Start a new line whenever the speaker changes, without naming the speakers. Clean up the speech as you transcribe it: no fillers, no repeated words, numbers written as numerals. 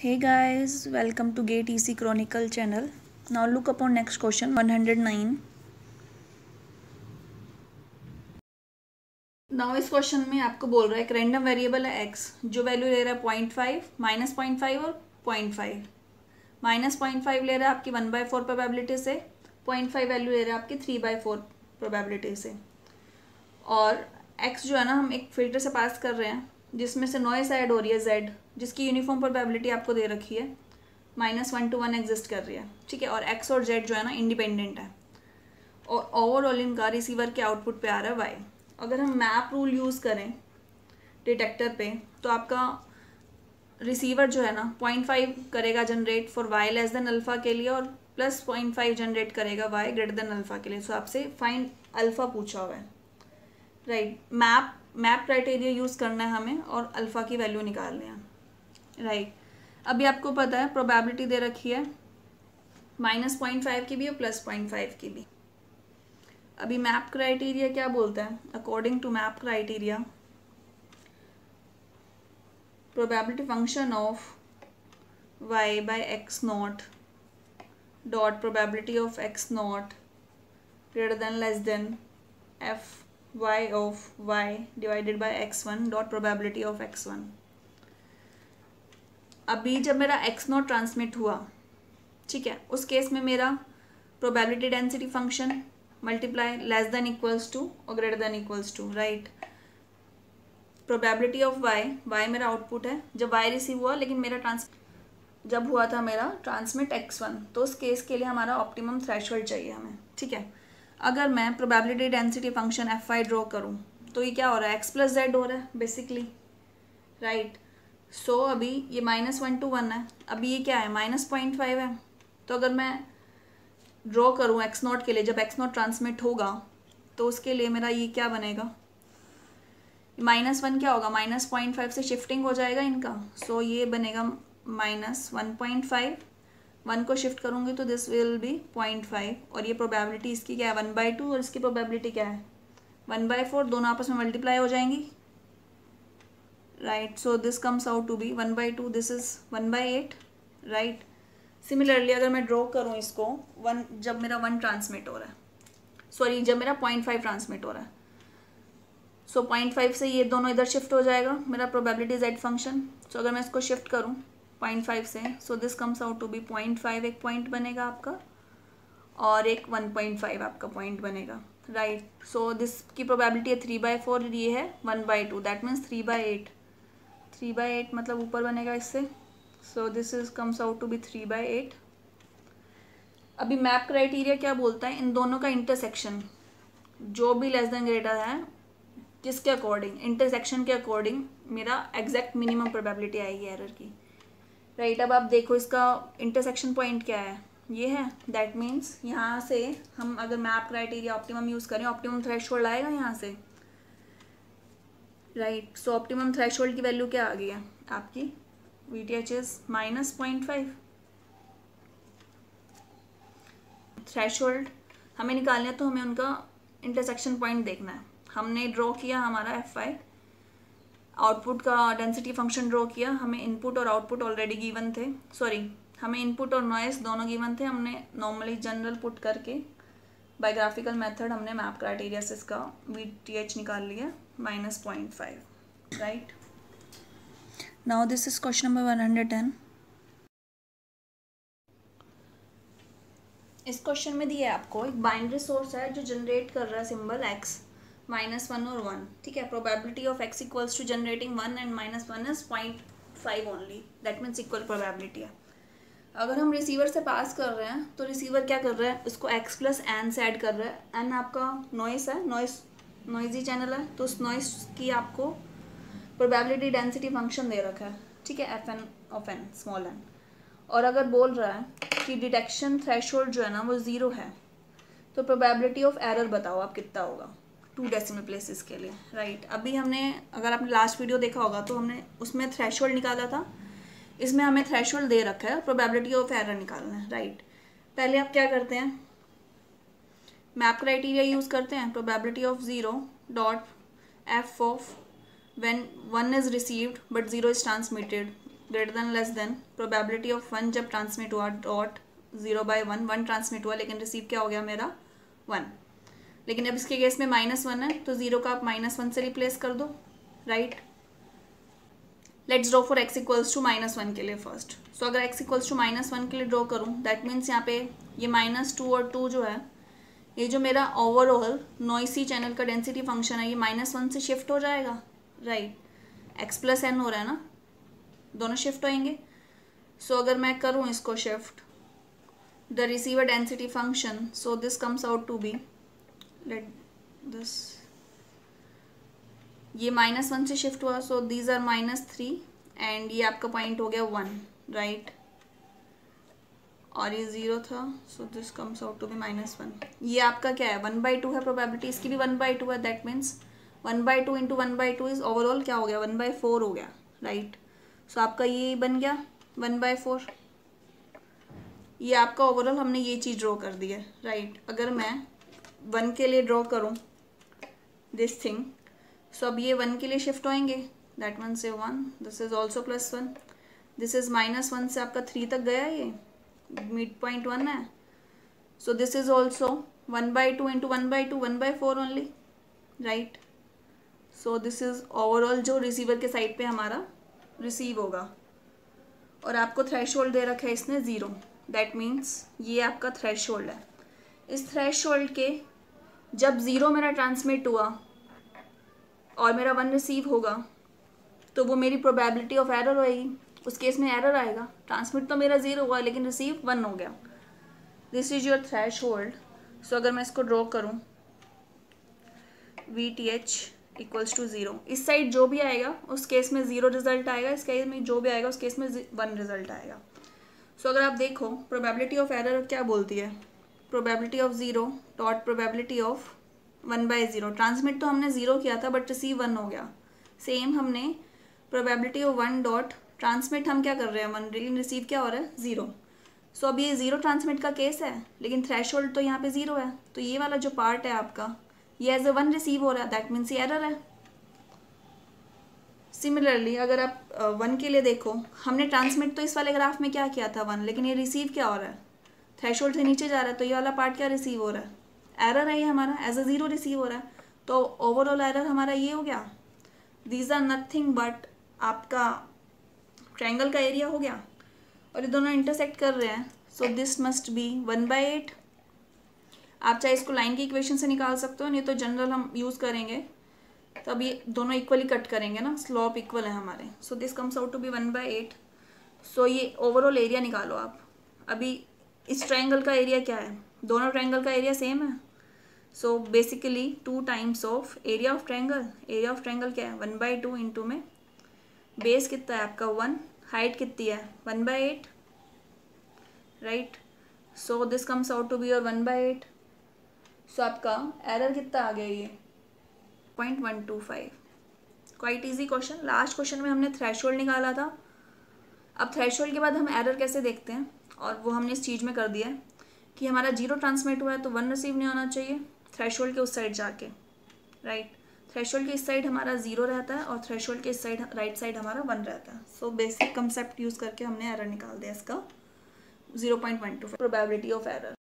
Hey guys, welcome to Gate EC Chronicle channel. Now look upon next question 109. Now इस question में आपको बोल रहा है एक रैंडम वेरिएबल है x जो वैल्यू ले रहा है 0.5, -0.5 और 0.5। -0.5 ले रहा है आपकी 1/4 प्रोबेबिलिटी से, 0.5 वैल्यू ले रहा है आपकी 3/4 प्रोबेबिलिटी से। और x जो है ना हम एक फिल्टर से पास कर रहे हैं जिसमें से नॉइस ऐड हो रही है z, जिसकी यूनिफॉर्म प्रोबेबिलिटी आपको दे रखी है -1 to 1 एग्जिस्ट कर रही है, ठीक है। और x और z जो है ना इंडिपेंडेंट है और ओवरऑल इनका रिसीवर के आउटपुट पे आ रहा है y। अगर हम मैप रूल यूज़ करें डिटेक्टर पे तो आपका रिसीवर जो है ना 0.5 करेगा generate for y less than alpha के लिए और +0.5 जनरेट करेगा y ग्रेटर देन अल्फ़ा के लिए। सो आपसे फाइंड अल्फ़ा पूछा हुआ है, राइट। मैप क्राइटेरिया यूज़ करना है हमें और अल्फ़ा की वैल्यू निकालनी है, राइट। अभी आपको पता है प्रोबेबिलिटी दे रखी है -0.5 की भी और +0.5 की भी। अभी मैप क्राइटेरिया क्या बोलता है? According to map criteria probability function of y by x naught dot probability of x naught greater than less than f y of y divided by x1 dot probability of x1। अभी जब मेरा x naught transmit हुआ, ठीक है, उस case में मेरा probability density function multiply less than equals to और greater than equals to, right. Probability of y मेरा आउटपुट है जब y रिसीव हुआ, लेकिन मेरा जब हुआ था मेरा ट्रांसमिट x1, तो उस केस के लिए हमारा ऑप्टिमम थ्रेशोल्ड चाहिए हमें, ठीक है। अगर मैं probability density function fy draw करूँ तो ये क्या हो रहा है, x + z हो रहा है बेसिकली, राइट। सो अभी ये -1 to 1 है, अभी ये क्या है -0.5 है। तो अगर मैं ड्रॉ करूँ x0 के लिए, जब x0 ट्रांसमिट होगा तो उसके लिए मेरा ये क्या बनेगा, -1 क्या होगा, -0.5 से शिफ्टिंग हो जाएगा इनका। सो ये बनेगा -1.5, 1 को शिफ्ट करूँगी तो दिस विल बी 0.5 और ये प्रोबेबिलिटी इसकी क्या है 1/2 और इसकी प्रोबेबिलिटी क्या है 1/4, दोनों आपस में मल्टीप्लाई हो जाएंगी, right. So this comes out to be 1/2, this is 1/8, right. Similarly अगर मैं ड्रॉ करूँ इसको जब मेरा 1 ट्रांसमिट हो रहा है, सॉरी जब मेरा 0.5 ट्रांसमिट हो रहा है, सो 0.5 से ये दोनों इधर शिफ्ट हो जाएगा मेरा प्रोबेबिलिटी z फंक्शन। सो अगर मैं इसको शिफ्ट करूँ 0.5 से, so this comes out to be 0.5 एक पॉइंट बनेगा आपका और एक 1.5 आपका पॉइंट बनेगा, राइट। सो दिस की प्रोबेबिलिटी है 3/4, ये है 1/2, दैट मीन्स 3/8। 3/8 मतलब ऊपर बनेगा इससे, so this is comes out to be 3/8। अभी मैप क्राइटेरिया क्या बोलता है, इन दोनों का इंटरसेक्शन जो भी लेस देन ग्रेटर है, जिसके अकॉर्डिंग इंटरसेक्शन के अकॉर्डिंग मेरा एग्जैक्ट मिनिमम प्रोबेबिलिटी आएगी एरर की, राइट। अब आप देखो इसका इंटरसेक्शन पॉइंट क्या है, ये है। दैट मीन्स यहाँ से हम अगर मैप क्राइटेरिया ऑप्टिमम यूज़ करें, ऑप्टिमम थ्रेशोल्ड आएगा यहाँ से, राइट। सो ऑप्टिमम थ्रेशोल्ड की वैल्यू क्या आ गई है आपकी, VTH इज -0.5। थ्रेशोल्ड हमें निकालना है तो हमें उनका इंटरसेक्शन पॉइंट देखना है। हमने ड्रॉ किया हमारा FI, आउटपुट का डेंसिटी फंक्शन ड्रॉ किया, हमें इनपुट और आउटपुट ऑलरेडी गिवन थे, सॉरी हमें इनपुट और नॉइस दोनों गिवन थे। हमने नॉर्मली जनरल पुट करके बाय ग्राफिकल मेथड हमने मैप क्राइटेरिया से इसका VTH निकाल लिया -0.5, right. Now this is question number 110। इस क्वेश्चन में दिया है आपको एक बाइनरी सोर्स है जो जनरेट कर रहा है सिंबल x -1 और 1, ठीक है। Probability of x equals to generating 1 and -1 is 0.5 only, that means equal probability है। अगर हम रिसीवर से पास कर रहे हैं तो रिसीवर क्या कर रहा है, उसको x + n से ऐड कर रहा है। n आपका नॉइस है, नॉइजी चैनल है, तो उस नॉइस की आपको प्रोबेबिलिटी डेंसिटी फंक्शन दे रखा है, ठीक है, fn of n small n। और अगर बोल रहा है कि डिटेक्शन थ्रेशोल्ड जो है ना वो 0 है, तो प्रोबेबिलिटी ऑफ एरर बताओ आप कितना होगा 2 डेसिमल प्लेसेस के लिए, राइट। अभी हमने, अगर आपने लास्ट वीडियो देखा होगा तो हमने उसमें थ्रेशोल्ड निकाला था, इसमें हमें थ्रेशोल्ड दे रखा है, प्रोबेबिलिटी ऑफ एरर निकालना है, राइट। पहले आप क्या करते हैं, मैप क्राइटेरिया यूज़ करते हैं, probability of 0 dot f of when 1 is received but 0 is transmitted, greater than less than probability of 1 जब ट्रांसमिट हुआ डॉट 0/1, 1 ट्रांसमिट हुआ लेकिन रिसीव क्या हो गया मेरा 1। लेकिन अब इसके केस में -1 है तो 0 का आप -1 से रिप्लेस कर दो, right. Let's draw for x equals to -1 के लिए फर्स्ट। सो अगर x इक्वल्स टू -1 के लिए ड्रॉ करूँ, दैट मीन्स यहाँ पे ये -2 और 2 जो है, ये जो मेरा ओवरऑल नॉइसी चैनल का डेंसिटी फंक्शन है ये -1 से शिफ्ट हो जाएगा, राइट। x + n हो रहा है ना, दोनों शिफ्ट होएंगे। सो अगर मैं करूँ इसको shift, the receiver density function, so this comes out to be, let this, ये -1 से शिफ्ट हुआ, सो दीज आर -3 एंड ये आपका पॉइंट हो गया 1, राइट। और ये 0 था, so this comes out to be -1। ये आपका क्या है 1/2 है प्रोबेबिलिटी, इसकी भी 1/2 है, that means 1/2 into 1/2 is overall क्या हो गया 1/4 हो गया, राइट। सो आपका ये बन गया 1/4। ये आपका ओवरऑल हमने ये चीज़ ड्रॉ कर दी है, राइट। अगर मैं 1 के लिए ड्रॉ करूँ दिस थिंग, सो अब ये 1 के लिए शिफ्ट होएंगे, दैट मीन्स से 1, this is also +1, this is -1 से आपका 3 तक गया, ये मिड पॉइंट 1 है। सो this is also 1/2 into 1/2 1/4 only, right. So this is overall जो रिसीवर के साइड पे हमारा रिसीव होगा। और आपको थ्रेशोल्ड दे रखा है इसने 0, दैट मीन्स ये आपका थ्रेशोल्ड है। इस थ्रेशोल्ड के जब 0 मेरा ट्रांसमिट हुआ और मेरा 1 रिसीव होगा तो वो मेरी प्रोबेबिलिटी ऑफ एरर होएगी, उस केस में एरर आएगा। ट्रांसमिट तो मेरा 0 हुआ लेकिन रिसीव 1 हो गया। This is your threshold. So अगर मैं इसको ड्रॉ करूँ VTH इक्वल्स टू 0, इस साइड जो भी आएगा उस केस में 0 रिजल्ट आएगा, इस केस में जो भी आएगा उस केस में 1 रिजल्ट आएगा। सो अगर आप देखो प्रोबेबिलिटी ऑफ एरर क्या बोलती है, probability of 0 dot probability of 1/0। Transmit तो हमने 0 किया था बट रिसीव 1 हो गया। सेम हमने प्रोबेबिलिटी ऑफ 1 डॉट ट्रांसमिट हम क्या कर रहे हैं 1, लेकिन रिसीव क्या हो रहा है 0। सो अब ये 0 ट्रांसमिट का केस है लेकिन थ्रेशोल्ड तो यहाँ पे 0 है, तो ये वाला जो पार्ट है आपका ये एज ए 1 रिसीव हो रहा है, दैट मीन्स ये एरर है। सिमिलरली अगर आप 1 के लिए देखो, हमने ट्रांसमिट तो इस वाले ग्राफ में क्या किया था 1, लेकिन ये रिसीव क्या हो रहा है थ्रेशोल्ड से नीचे जा रहा है, तो ये वाला पार्ट क्या रिसीव हो रहा है, एरर है ये हमारा, एज ए 0 रिसीव हो रहा है। तो ओवरऑल एरर हमारा ये हो गया, दीज आर नथिंग बट आपका ट्रायंगल का एरिया हो गया और ये दोनों इंटरसेक्ट कर रहे हैं। So this must be 1/8। आप चाहे इसको लाइन की इक्वेशन से निकाल सकते हो, नहीं तो जनरल हम यूज़ करेंगे, तो अब ये दोनों इक्वली कट करेंगे ना, स्लॉप इक्वल है हमारे। So this comes out to be 1/8। So ये ओवरऑल एरिया निकालो आप। अभी इस ट्रायंगल का एरिया क्या है, दोनों ट्रायंगल का एरिया सेम है। So basically 2 times of area of triangle. Area of triangle क्या है 1/2 इंटू में बेस कितना है आपका 1, हाइट कितनी है 1/8, right. So this comes out to be your 1/8। So आपका एरर कितना आ गया ये 0.125। Quite easy question. Last question में हमने थ्रेशोल्ड निकाला था, अब थ्रेशोल्ड के बाद हम एरर कैसे देखते हैं, और वो हमने इस चीज़ में कर दिया है कि हमारा 0 ट्रांसमिट हुआ है तो 1 रिसीव नहीं होना चाहिए थ्रेशोल्ड के उस साइड जाके, राइट। थ्रेशोल्ड के इस साइड हमारा 0 रहता है और थ्रेशोल्ड के इस साइड राइट साइड हमारा 1 रहता है। सो बेसिक कंसेप्ट यूज़ करके हमने एरर निकाल दिया इसका 0.12 प्रोबेबिलिटी ऑफ एरर।